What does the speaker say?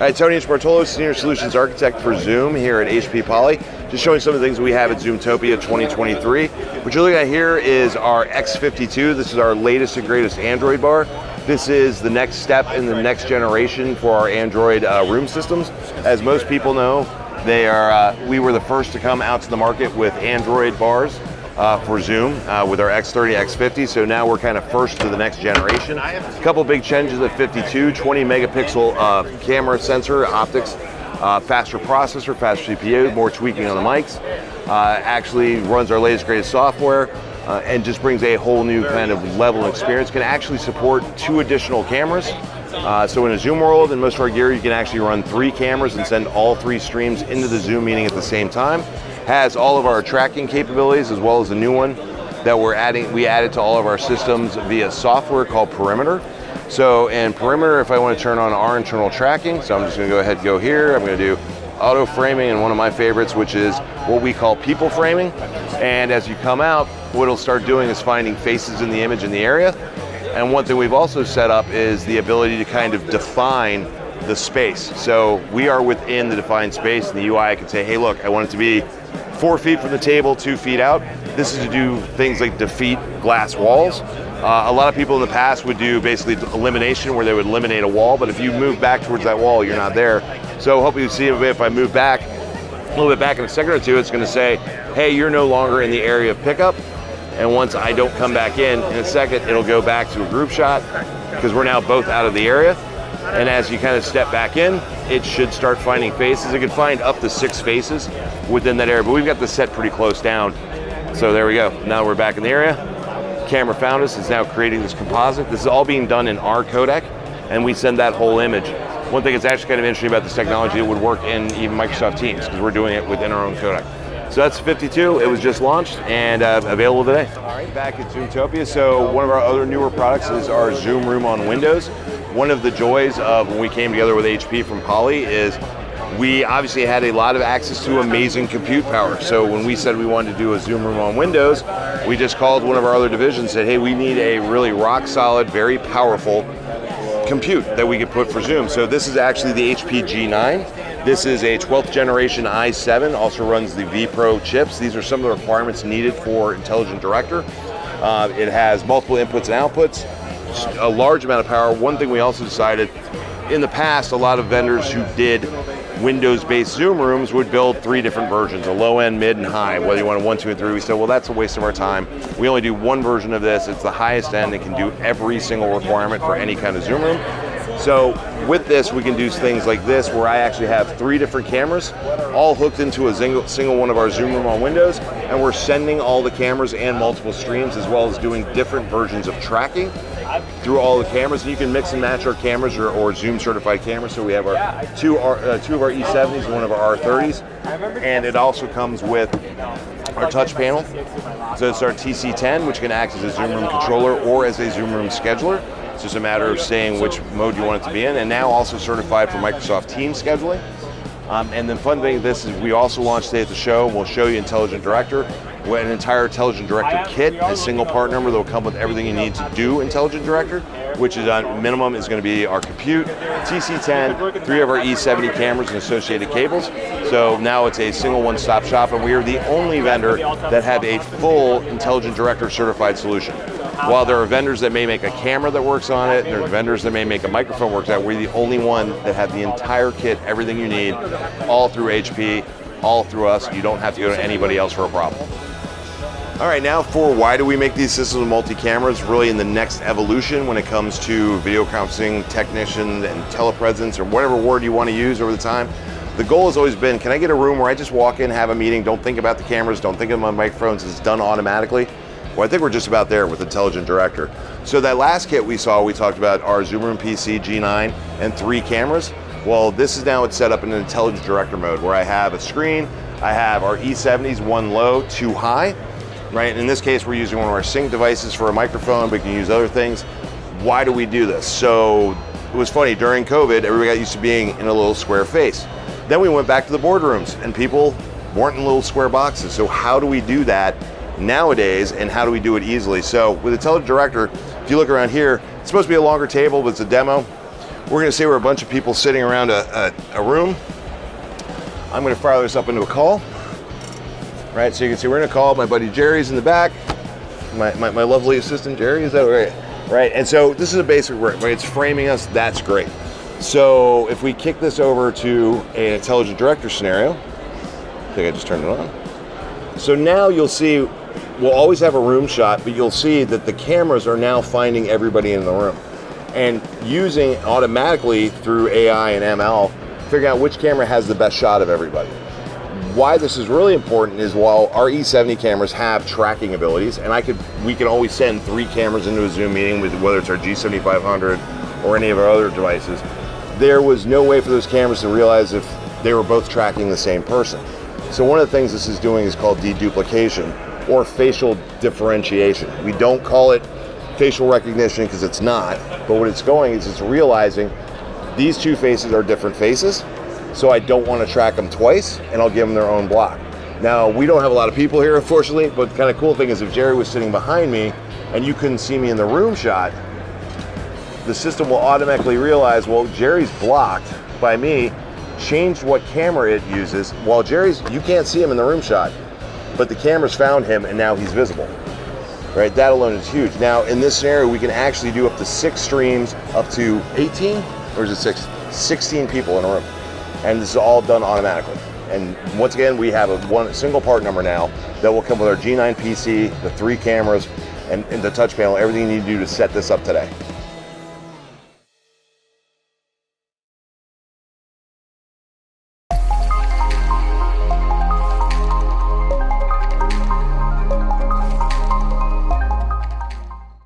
Hi, Tony Spartolo, Senior Solutions Architect for Zoom here at HP Poly. Just showing some of the things we have at Zoomtopia 2023. What you're looking at here is our X52. This is our latest and greatest Android bar. This is the next step in the next generation for our Android room systems. As most people know, we were the first to come out to the market with Android bars for Zoom with our X30, X50, so now we're kind of first to the next generation. A couple big changes at 52, 20 megapixel camera sensor, optics, faster processor, faster CPU, more tweaking on the mics, actually runs our latest greatest software, and just brings a whole new kind of level of experience. Can actually support 2 additional cameras. So in a Zoom world, in most of our gear, you can actually run 3 cameras and send all 3 streams into the Zoom meeting at the same time. Has all of our tracking capabilities as well as a new one that we added to all of our systems via software called Perimeter. So in Perimeter, if I want to turn on our internal tracking, so I'm just going to go ahead and go here. I'm going to do auto framing and one of my favorites, which is what we call people framing. And as you come out, what it'll start doing is finding faces in the image in the area. And one thing we've also set up is the ability to kind of define the space. So we are within the defined space. In the UI, I can say, hey, look, I want it to be 4 feet from the table, 2 feet out. This is to do things like defeat glass walls. A lot of people in the past would do basically elimination, where they would eliminate a wall, but if you move back towards that wall, you're not there. So hopefully you see if I move back, a little bit back in a second or two, it's gonna say, hey, you're no longer in the area of pickup. And once I don't come back in a second, it'll go back to a group shot, because we're now both out of the area. And as you kind of step back in, it should start finding faces. It can find up to 6 faces within that area, but we've got this set pretty close down. So there we go. Now we're back in the area. Camera found us. It's now creating this composite. This is all being done in our codec, and we send that whole image. One thing that's actually kind of interesting about this technology, it would work in even Microsoft Teams, because we're doing it within our own codec. So that's 52. It was just launched and available today. All right, back at Zoomtopia. So one of our other newer products is our Zoom Room on Windows. One of the joys of when we came together with HP from Poly is we obviously had a lot of access to amazing compute power. So when we said we wanted to do a Zoom Room on Windows, we just called one of our other divisions and said, hey, we need a really rock solid, very powerful compute that we could put for Zoom. So this is actually the HP G9. This is a 12th generation i7, also runs the vPro chips. These are some of the requirements needed for Intelligent Director. It has multiple inputs and outputs, a large amount of power. One thing we also decided, in the past, a lot of vendors who did Windows-based Zoom rooms would build 3 different versions, a low end, mid, and high, whether you want a 1, 2, and 3. We said, well, that's a waste of our time. We only do one version of this. It's the highest end. It can do every single requirement for any kind of Zoom room. So with this, we can do things like this, where I actually have 3 different cameras, all hooked into a single one of our Zoom Room on Windows, and we're sending all the cameras and multiple streams, as well as doing different versions of tracking through all the cameras. And you can mix and match our cameras or Zoom certified cameras. So we have our two of our E70s and one of our R30s, and it also comes with our touch panel. So it's our TC10, which can act as a Zoom Room controller or as a Zoom Room scheduler. It's just a matter of saying which mode you want it to be in, and now also certified for Microsoft Teams scheduling. And the fun thing of this is we also launched today at the show, and we'll show you Intelligent Director. We have an entire Intelligent Director kit, a single part number that will come with everything you need to do Intelligent Director, which is on minimum is going to be our compute, TC10, 3 of our E70 cameras and associated cables. So now it's a single one-stop shop, and we are the only vendor that have a full Intelligent Director certified solution. While there are vendors that may make a camera that works on it, and there are vendors that may make a microphone work on it, we're the only one that have the entire kit, everything you need, all through HP, all through us. You don't have to go to anybody else for a problem. All right, now for why do we make these systems with multi-cameras, really in the next evolution when it comes to video conferencing, technician, and telepresence, or whatever word you want to use over the time. The goal has always been, can I get a room where I just walk in, have a meeting, don't think about the cameras, don't think of my microphones, it's done automatically? Well, I think we're just about there with Intelligent Director. So that last kit we saw, we talked about our Zoom Room PC G9 and 3 cameras. Well, this is now it's set up in an Intelligent Director mode, where I have a screen, I have our E70s, 1 low, 2 high, right? In this case, we're using one of our sync devices for a microphone, but we can use other things. Why do we do this? So it was funny, during COVID, everybody got used to being in a little square face. Then we went back to the boardrooms, and people weren't in little square boxes. So how do we do that nowadays, and how do we do it easily? So with Intelligent Director, if you look around here, it's supposed to be a longer table, but it's a demo. We're gonna say we're a bunch of people sitting around a room. I'm gonna fire this up into a call. Right, so you can see we're in a call. My buddy Jerry's in the back. My lovely assistant Jerry, is that right? Right, and so this is a basic work, right? It's framing us, that's great. So if we kick this over to an intelligent director scenario, I think I just turned it on. So now you'll see, we'll always have a room shot, but you'll see that the cameras are now finding everybody in the room and using automatically through AI and ML, figuring out which camera has the best shot of everybody. Why this is really important is while our E70 cameras have tracking abilities, and we can always send 3 cameras into a Zoom meeting with whether it's our G7500 or any of our other devices, there was no way for those cameras to realize if they were both tracking the same person. So one of the things this is doing is called deduplication or facial differentiation. We don't call it facial recognition because it's not, but what it's going is it's realizing these 2 faces are different faces, so I don't want to track them twice, and I'll give them their own block. Now, we don't have a lot of people here, unfortunately, but the kind of cool thing is if Jerry was sitting behind me and you couldn't see me in the room shot, the system will automatically realize, well, Jerry's blocked by me, changed what camera it uses, while you can't see him in the room shot, but the camera's found him and now he's visible. Right, that alone is huge. Now, in this scenario, we can actually do up to 6 streams, up to 18, or is it 6? 16 people in a room. And this is all done automatically. And once again, we have a single part number now that will come with our G9 PC, the 3 cameras, and the touch panel, everything you need to do to set this up today.